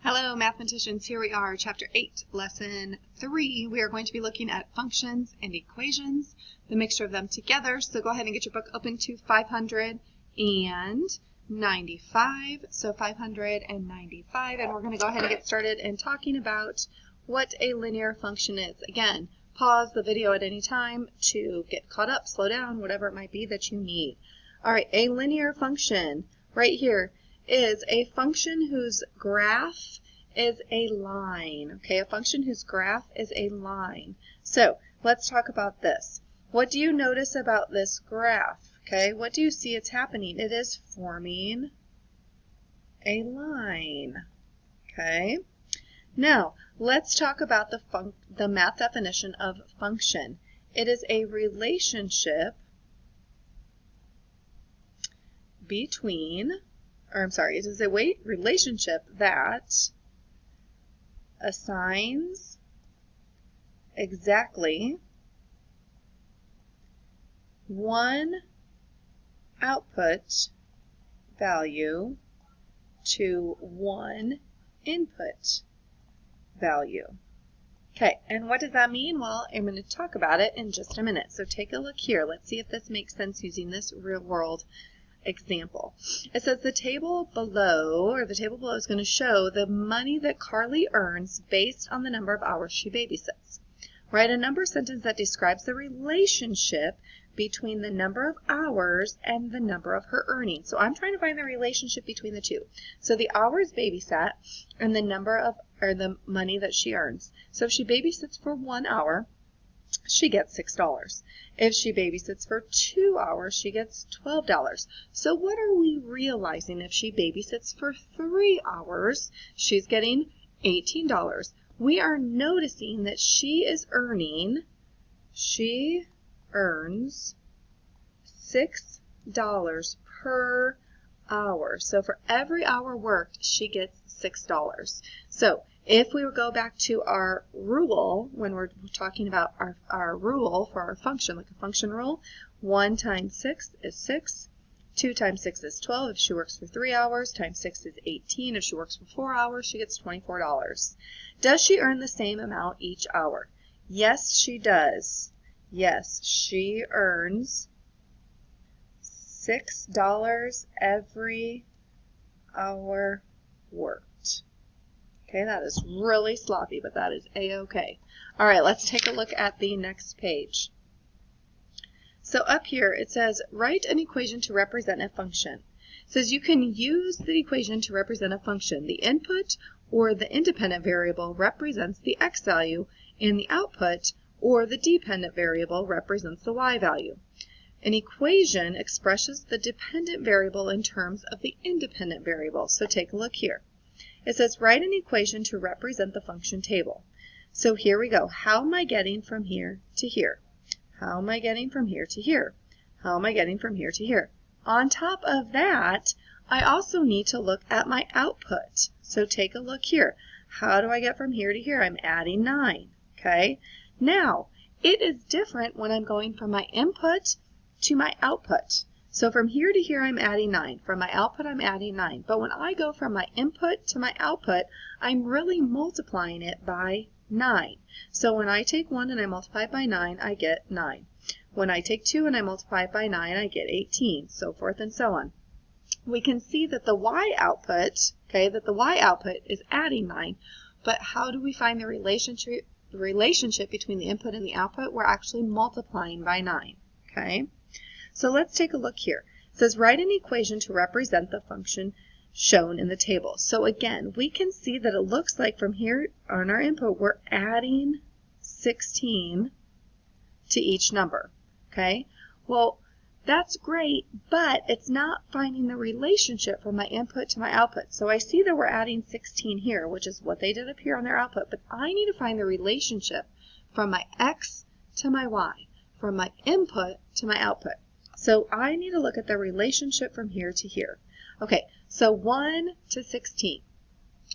Hello mathematicians, here we are, chapter 8, lesson 3. We are going to be looking at functions and equations, the mixture of them together. So go ahead and get your book open to 595. So 595, and we're going to go ahead and get started in talking about what a linear function is. Again, pause the video at any time to get caught up, slow down, whatever it might be that you need. All right, a linear function right here is a function whose graph is a line. Okay, a function whose graph is a line. So let's talk about this. What do you notice about this graph? Okay, what do you see it's happening? It is forming a line. Okay, now let's talk about the math definition of function. It is a relationship between, it is a relationship that assigns exactly one output value to one input value. Okay, and what does that mean? Well, I'm going to talk about it in just a minute. So take a look here. Let's see if this makes sense using this real world example. It says the table below is going to show the money that Carly earns based on the number of hours she babysits. Write a number sentence that describes the relationship between the number of hours and the number of her earnings. So I'm trying to find the relationship between the two. So the hours babysat and the the money that she earns. So if she babysits for 1 hour, she gets $6. If she babysits for 2 hours, she gets $12. So what are we realizing? If she babysits for 3 hours, she's getting $18. We are noticing that she earns $6 per hour. So for every hour worked, she gets $6. So if we go back to our rule, when we're talking about our rule for our function, like a function rule, 1 times 6 is 6, 2 times 6 is 12 if she works for 3 hours, times 6 is 18 if she works for 4 hours, she gets $24. Does she earn the same amount each hour? Yes, she does. Yes, she earns $6 every hour worked. Okay, that is really sloppy, but that is a-okay. All right, let's take a look at the next page. So up here it says, write an equation to represent a function. It says you can use the equation to represent a function. The input or the independent variable represents the x value, and the output or the dependent variable represents the y value. An equation expresses the dependent variable in terms of the independent variable. So take a look here. It says write an equation to represent the function table. So here we go. How am I getting from here to here? How am I getting from here to here? How am I getting from here to here? On top of that, I also need to look at my output. So take a look here. How do I get from here to here? I'm adding 9. Okay. Now, it is different when I'm going from my input to my output. So from here to here, I'm adding 9. From my output, I'm adding 9. But when I go from my input to my output, I'm really multiplying it by 9. So when I take 1 and I multiply it by 9, I get 9. When I take 2 and I multiply it by 9, I get 18, so forth and so on. We can see that the y output, is adding 9. But how do we find the relationship between the input and the output? We're actually multiplying by 9. Okay. So let's take a look here. It says write an equation to represent the function shown in the table. So again, we can see that it looks like from here on our input, we're adding 16 to each number. Okay? Well, that's great, but it's not finding the relationship from my input to my output. So I see that we're adding 16 here, which is what they did up here on their output, but I need to find the relationship from my x to my y, from my input to my output. So I need to look at the relationship from here to here. Okay, so 1 to 16.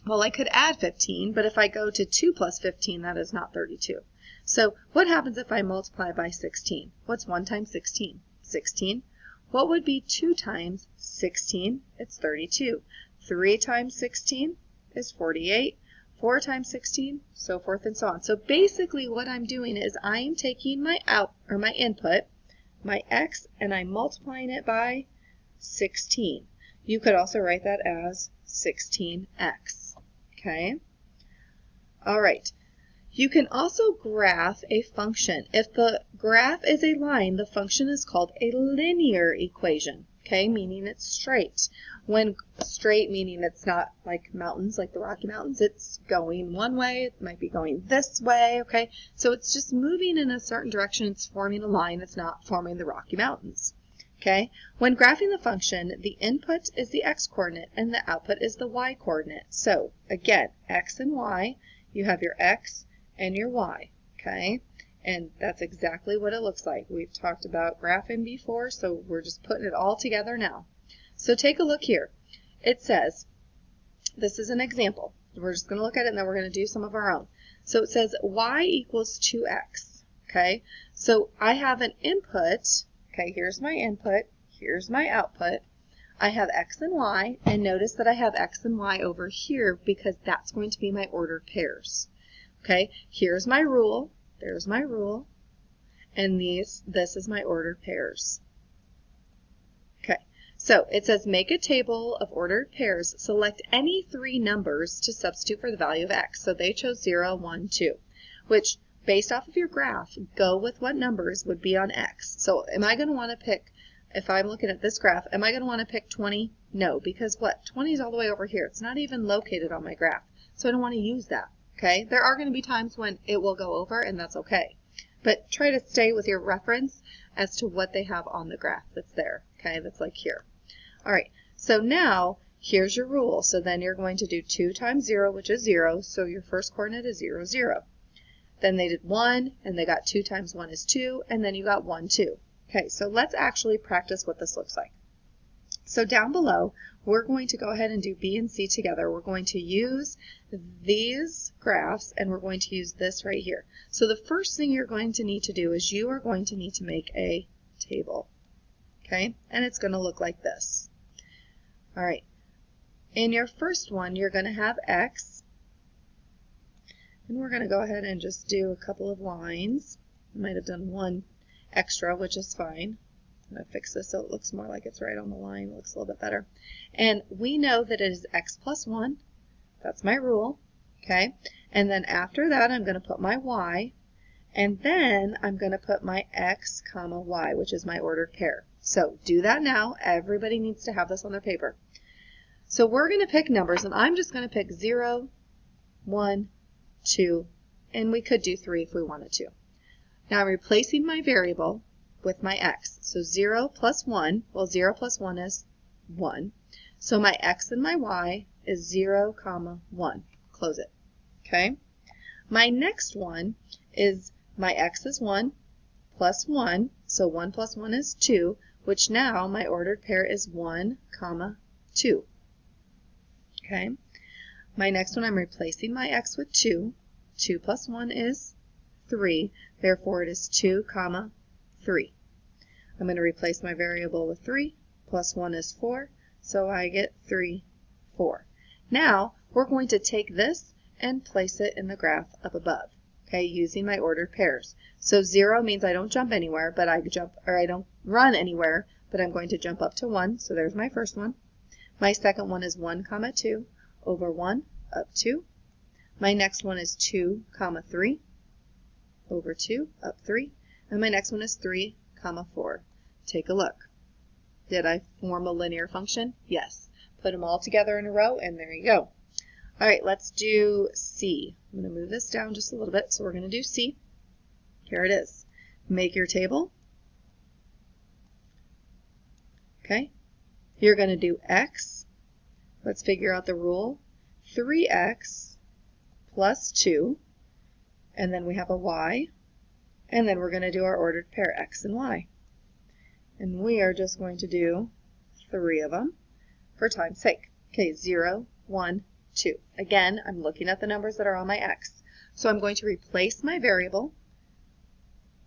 Well, I could add 15, but if I go to 2 plus 15, that is not 32. So what happens if I multiply by 16? What's 1 times 16? 16. What would be 2 times 16? It's 32. 3 times 16 is 48. 4 times 16, so forth and so on. So basically what I'm doing is I'm taking my my input, my x, and I'm multiplying it by 16. You could also write that as 16x. Okay? All right. You can also graph a function. If the graph is a line, the function is called a linear equation, okay, meaning it's straight. When straight, meaning it's not like mountains, like the Rocky Mountains, it's going one way, it might be going this way, okay? So it's just moving in a certain direction, it's forming a line, it's not forming the Rocky Mountains, okay? When graphing the function, the input is the x-coordinate and the output is the y-coordinate. So again, x and y, you have your x and your y, okay? And that's exactly what it looks like. We've talked about graphing before, so we're just putting it all together now. So take a look here. It says, this is an example. We're just going to look at it and then we're going to do some of our own. So it says y equals 2x, okay? So I have an input, okay, here's my input, here's my output. I have x and y, and notice that I have x and y over here because that's going to be my ordered pairs. Okay, here's my rule, there's my rule, and this is my ordered pairs. Okay, so it says make a table of ordered pairs, select any 3 numbers to substitute for the value of x. So they chose 0, 1, 2, which based off of your graph, go with what numbers would be on x. So am I going to want to pick, if I'm looking at this graph, am I going to want to pick 20? No, because what? 20 is all the way over here. It's not even located on my graph, so I don't want to use that. Okay, there are going to be times when it will go over, and that's okay. But try to stay with your reference as to what they have on the graph that's there. Okay, that's like here. All right, so now here's your rule. So then you're going to do 2 times 0, which is 0. So your first coordinate is 0, 0. Then they did 1, and they got 2 times 1 is 2, and then you got 1, 2. Okay, so let's actually practice what this looks like. So down below, we're going to go ahead and do B and C together. We're going to use these graphs, and we're going to use this right here. So the first thing you're going to need to do is you are going to need to make a table. Okay, and it's going to look like this. All right, in your first one, you're going to have x, and we're going to go ahead and just do a couple of lines. I might have done one extra, which is fine. I'm going to fix this so it looks more like it's right on the line. It looks a little bit better. And we know that it is x plus 1. That's my rule. Okay. And then after that, I'm going to put my y. And then I'm going to put my x comma y, which is my ordered pair. So do that now. Everybody needs to have this on their paper. So we're going to pick numbers, and I'm just going to pick 0, 1, 2, and we could do 3 if we wanted to. Now I'm replacing my variable with my x. So 0 plus 1, well 0 plus 1 is 1. So my x and my y is 0, comma 1. Close it. Okay. My next one is my x is 1 plus 1. So 1 plus 1 is 2, which now my ordered pair is 1, comma 2. Okay. My next one, I'm replacing my x with 2. 2 plus 1 is 3. Therefore, it is 2, comma 3. I'm going to replace my variable with 3. Plus 1 is 4. So I get 3, 4. Now, we're going to take this and place it in the graph up above, okay, using my ordered pairs. So 0 means I don't jump anywhere, but I don't run anywhere, but I'm going to jump up to 1. So there's my first one. My second one is 1, comma 2 over 1 up 2. My next one is 2, comma 3 over 2 up 3. And my next one is 3, comma 4. Take a look. Did I form a linear function? Yes. Put them all together in a row, and there you go. All right, let's do C. I'm going to move this down just a little bit, so we're going to do C. Here it is. Make your table. Okay. You're going to do X. Let's figure out the rule. 3x plus 2, and then we have a y, and then we're going to do our ordered pair x and y. And we are just going to do 3 of them for time's sake. Okay, 0, 1, 2. Again, I'm looking at the numbers that are on my x. So I'm going to replace my variable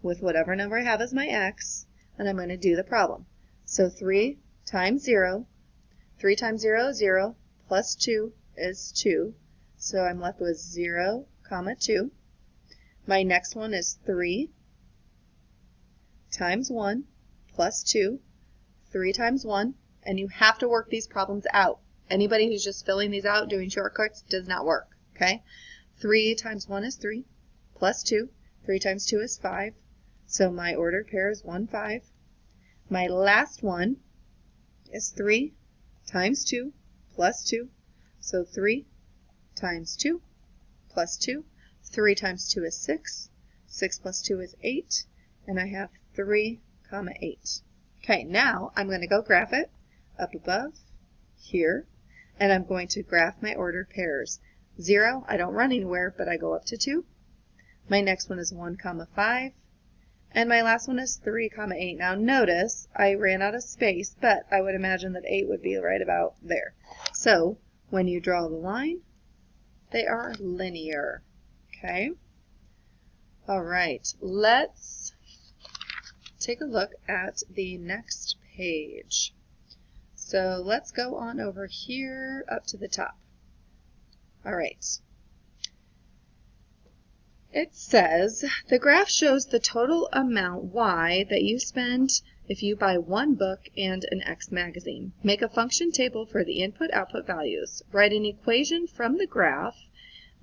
with whatever number I have as my x, and I'm going to do the problem. So 3 times 0, 3 times 0 is 0, plus 2 is 2. So I'm left with 0, 2. My next one is 3 times 1 plus 2, 3 times 1, and you have to work these problems out. Anybody who's just filling these out, doing shortcuts, does not work, okay? 3 times 1 is 3, plus 2. 3 times 2 is 5, so my ordered pair is 1, 5. My last one is 3 times 2 plus 2, so 3 times 2 plus 2. 3 times 2 is 6. 6 plus 2 is 8, and I have 3, 8. Okay, now I'm going to go graph it up above here, and I'm going to graph my ordered pairs. 0, I don't run anywhere, but I go up to 2. My next one is 1, 5, and my last one is 3, 8. Now notice I ran out of space, but I would imagine that 8 would be right about there. So when you draw the line, they are linear. Okay? All right, let's take a look at the next page. So let's go on over here up to the top. All right. It says, the graph shows the total amount Y that you spend if you buy one book and an X magazine. Make a function table for the input-output values. Write an equation from the graph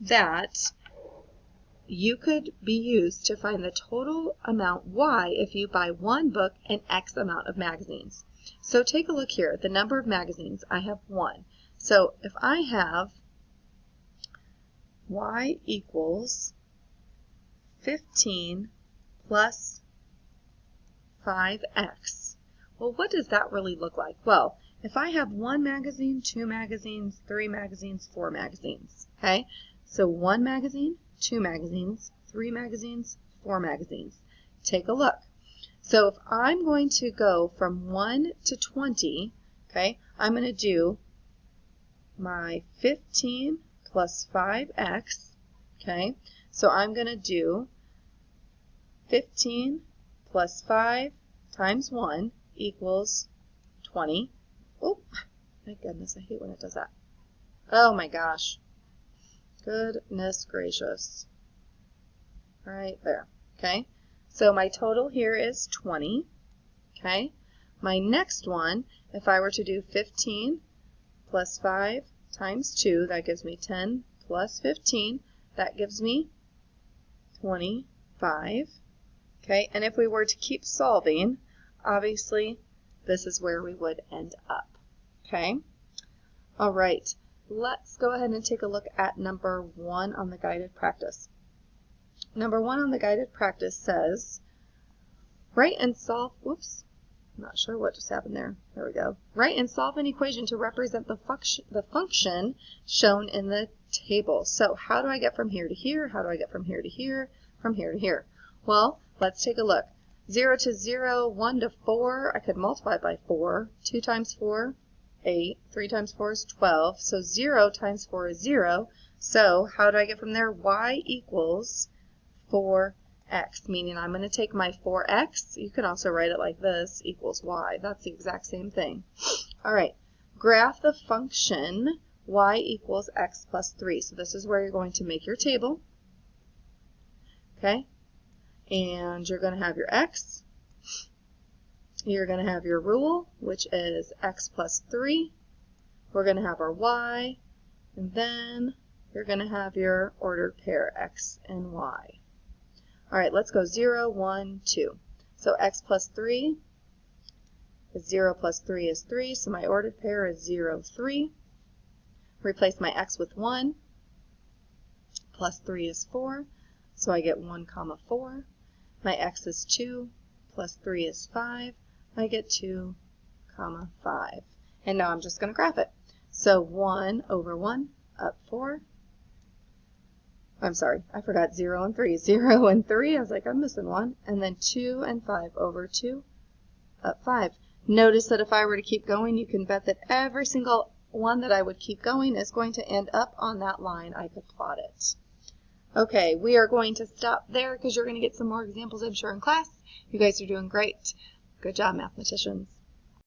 that you could be used to find the total amount Y if you buy one book and X amount of magazines. So take a look here. The number of magazines, I have 1. So if I have Y equals 15 plus 5x. Well, what does that really look like? Well, if I have 1 magazine, 2 magazines, 3 magazines, 4 magazines, okay? So 1 magazine, 2 magazines, 3 magazines, 4 magazines. Take a look. So if I'm going to go from 1 to 20, okay, I'm going to do my 15 plus 5x, okay? So I'm going to do 15 plus 5 times 1 equals 20. Oh, my goodness, I hate when it does that. Oh my gosh. Goodness gracious. Right there. Okay, so my total here is 20. Okay, my next one, if I were to do 15 plus 5 times 2, that gives me 10 plus 15, that gives me 25. Okay, and if we were to keep solving, obviously this is where we would end up. Okay, all right, let's go ahead and take a look at number 1 on the guided practice. Number 1 on the guided practice says, write and solve, whoops, I'm not sure what just happened there. There we go. Write and solve an equation to represent the function shown in the table. So how do I get from here to here? How do I get from here to here? From here to here? Well, let's take a look. 0 to 0, 1 to 4, I could multiply by 4. 2 times 4, 8. 3 times 4 is 12. So 0 times 4 is 0. So how do I get from there? Y equals 4x, meaning I'm going to take my 4x, you can also write it like this, equals y. That's the exact same thing. All right, graph the function y equals x plus 3. So this is where you're going to make your table. Okay, and you're going to have your x. You're going to have your rule, which is x plus 3. We're going to have our y, and then you're going to have your ordered pair x and y. All right, let's go 0, 1, 2. So x plus 3 is 0 plus 3 is 3, so my ordered pair is 0, 3. Replace my x with 1. Plus 3 is 4, so I get 1, 4. My x is 2, plus 3 is 5. I get 2, 5. And now I'm just going to graph it. So 1 over 1, up 4. I'm sorry, I forgot 0 and 3. 0 and 3, I was like, I'm missing 1. And then 2 and 5 over 2, up 5. Notice that if I were to keep going, you can bet that every single one that I would keep going is going to end up on that line. I could plot it. Okay, we are going to stop there because you're going to get some more examples, I'm sure, in class. You guys are doing great. Good job, mathematicians.